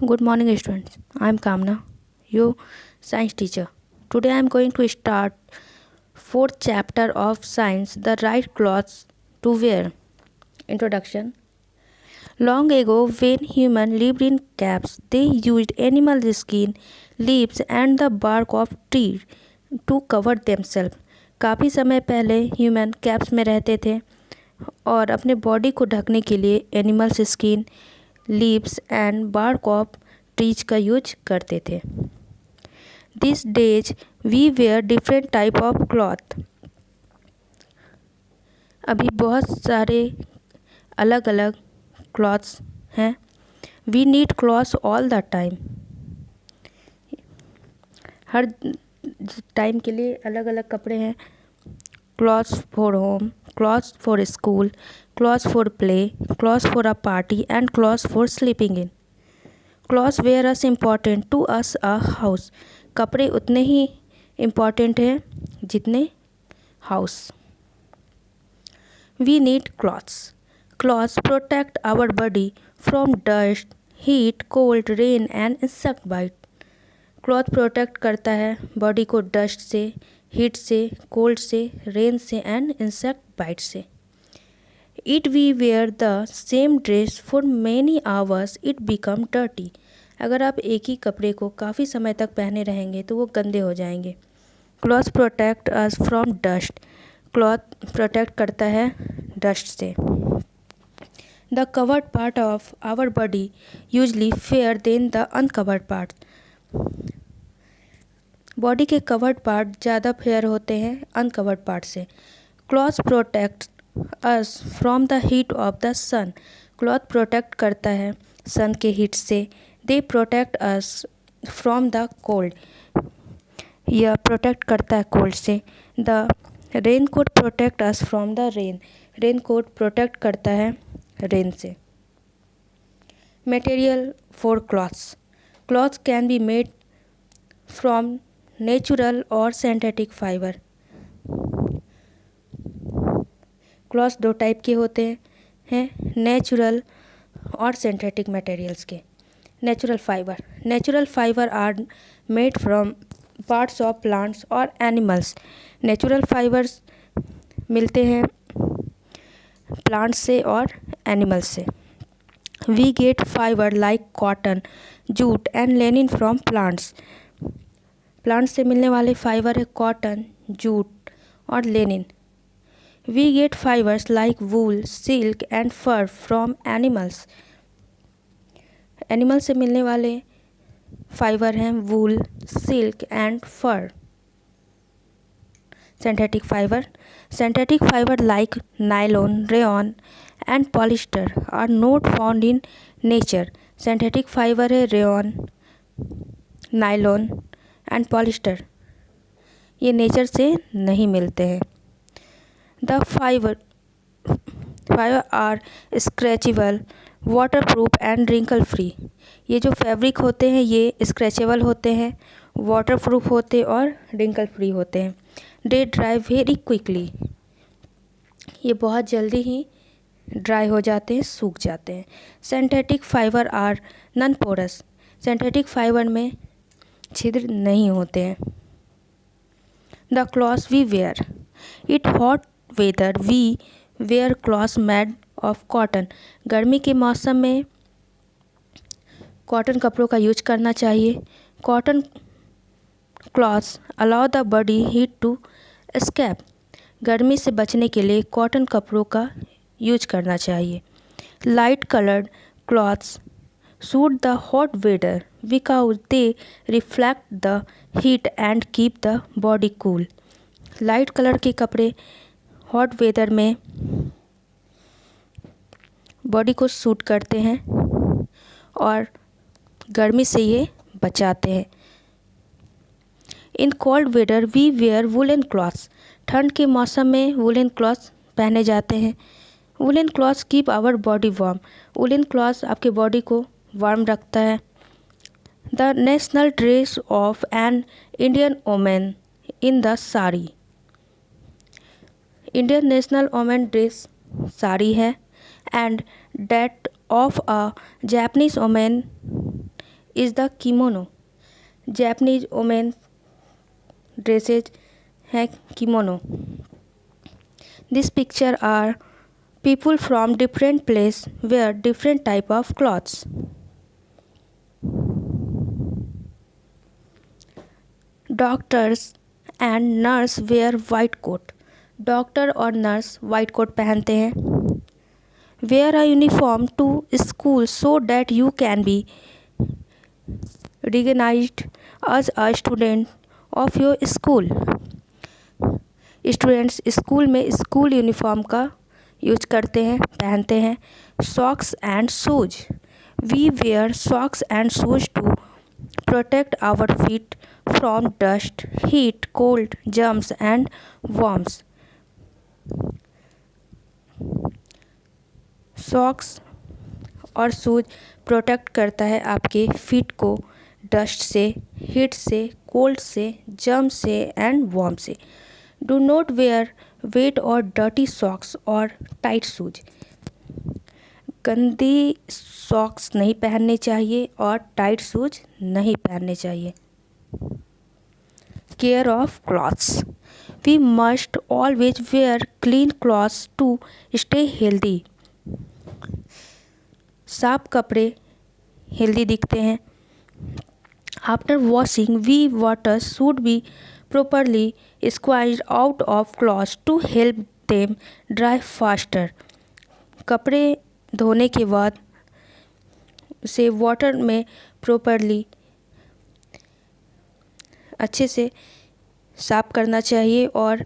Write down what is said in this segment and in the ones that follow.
Good morning, students. I am Kamna, your science teacher. Today I am going to start fourth chapter of science, the right clothes to wear. Introduction. Long ago, when humans lived in caves, they used animal skin, leaves and the bark of trees to cover themselves. काफ़ी समय पहले human caps में रहते थे और अपने body को ढकने के लिए animals skin, leaves and bark of trees का यूज करते थे. This days we wear different type of cloth. अभी बहुत सारे अलग अलग क्लॉथ्स हैं. We need clothes all the time. हर टाइम के लिए अलग अलग कपड़े हैं. Clothes for home, clothes for school, clothes for play, clothes for a party and clothes for sleeping in. Clothes wear as important to us a house. कपड़े उतने ही इम्पॉर्टेंट हैं जितने house. We need clothes. Clothes protect our body from dust, heat, cold, rain and insect bite. Cloth protect करता है body को dust से, heat से, कोल्ड से, रेन से एंड इंसेक्ट बाइट से. It we wear the same dress for many hours it become dirty. अगर आप एक ही कपड़े को काफ़ी समय तक पहने रहेंगे तो वो गंदे हो जाएंगे. Cloth protect us from dust. Cloth protect करता है डस्ट से. The covered part of our body usually fair than the uncovered part. Body के कवर्ड पार्ट ज़्यादा फेयर होते हैं अनकवर्ड पार्ट से. Cloth protect us from the heat of the sun. Cloth protect करता है सन के heat से. They protect us from the cold. यह प्रोटेक्ट करता है कोल्ड से. The raincoat protect us from the rain. Raincoat protect करता है रेन से. Material for clothes. Clothes can be made from natural और सिंथेटिक फाइबर. क्लॉथ्स दो type के होते हैं, नेचुरल और सिंथेटिक मटेरियल्स के. Natural fibre are made from parts of plants और एनिमल्स. नेचुरल फाइबर्स मिलते हैं प्लांट्स से और एनिमल्स से. We get fibre like cotton, jute and linen from plants. Plants से मिलने वाले फाइबर है कॉटन, जूट और linen. We get fibres like wool, silk and fur from animals. Animal से मिलने वाले फाइबर हैं wool, silk and fur. Synthetic fibre like nylon, rayon and polyester are not found in nature. Synthetic fibre है rayon, nylon and polyester. ये nature से नहीं मिलते हैं. The fibre are scratchable, waterproof and wrinkle free. ये जो fabric होते हैं ये स्क्रैचेबल होते हैं, वाटरप्रूफ होते हैं और रिंकल फ्री होते हैं. दे ड्राई वेरी क्विकली. ये बहुत जल्दी ही ड्राई हो जाते हैं, सूख जाते हैं. Synthetic fibre are non porous. Synthetic fibre में छिद्र नहीं होते हैं. The clothes we wear. It hot weather we wear clothes made of cotton. गर्मी के मौसम में कॉटन कपड़ों का यूज करना चाहिए. Cotton clothes allow the body heat to escape. गर्मी से बचने के लिए कॉटन कपड़ों का यूज करना चाहिए. Light coloured clothes suit the hot weather because they reflect the heat and keep the body cool. Light colour के कपड़े हॉट वेदर में बॉडी को सूट करते हैं और गर्मी से ये बचाते हैं. In cold weather we wear woollen clothes. ठंड के मौसम में वुलन क्लॉथ्स पहने जाते हैं. Woollen clothes keep our body warm. Woollen clothes आपके बॉडी को वार्म रखता है. The national dress of an Indian women in the sari. Indian national women dress sari है. And that of a Japanese women is the kimono. Japanese women dresses है kimono. This picture are people from different place wear different type of clothes. Doctors and nurse wear white coat. Doctor और nurse white coat पहनते हैं. Wear a uniform to school so that you can be recognized as a student of your school. Students school में school uniform का use करते हैं, पहनते हैं. Socks and shoes. We wear socks and shoes to protect our feet from dust, heat, cold, germs and worms. Socks और shoes protect करता है आपके फीट को डस्ट से, हीट से, कोल्ड से, जर्म से एंड वर्म से. डू नॉट वेयर वेट और डर्टी सॉक्स और टाइट शूज. गंदी सॉक्स नहीं पहनने चाहिए और टाइट शूज नहीं पहनने चाहिए. Care of clothes. We must always wear clean clothes to stay healthy. साफ कपड़े हेल्दी दिखते हैं. After washing we water should be properly squeezed out of clothes to help them dry faster. कपड़े धोने के बाद उसे वाटर में प्रॉपरली अच्छे से साफ करना चाहिए और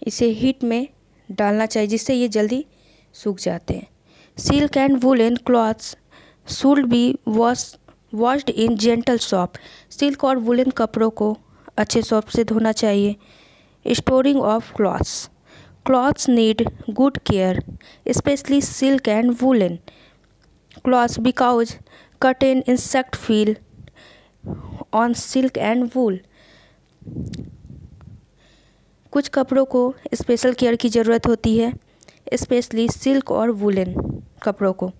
इसे हीट में डालना चाहिए जिससे ये जल्दी सूख जाते हैं. Silk and woollen clothes should be washed in gentle soap. Silk और वुलन कपड़ों को अच्छे सोप से धोना चाहिए. Storing of clothes. Clothes need good care specially silk and woollen clothes because cotton insect feel on silk and wool. कुछ कपड़ों को स्पेशल केयर की ज़रूरत होती है स्पेशली सिल्क और वुलन कपड़ों को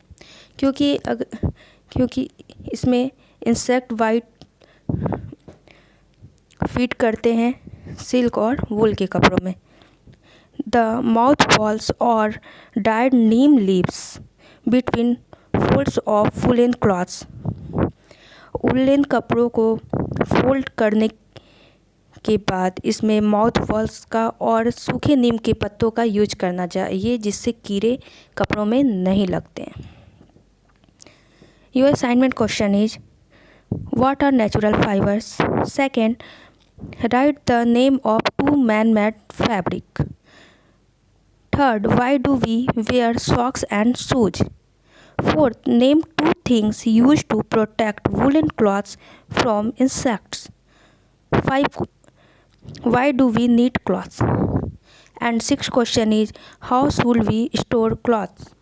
क्योंकि इसमें इंसेक्ट वाइट फीड करते हैं सिल्क और वूल के कपड़ों में. द माउथ फॉल्स और died Neem leaves between folds of woollen clothes. Woollen कपड़ों को फोल्ड करने के बाद इसमें माउथ फॉल्स का और सूखे नीम के पत्तों का यूज करना चाहिए जिससे कीड़े कपड़ों में नहीं लगते हैं. Your assignment question is, what are natural fibers? Second, write the name of two man-made fabric. Third, why do we wear socks and shoes? Fourth, name two things used to protect woolen cloths from insects. 5, why do we need clothes? And sixth question is, how should we store clothes?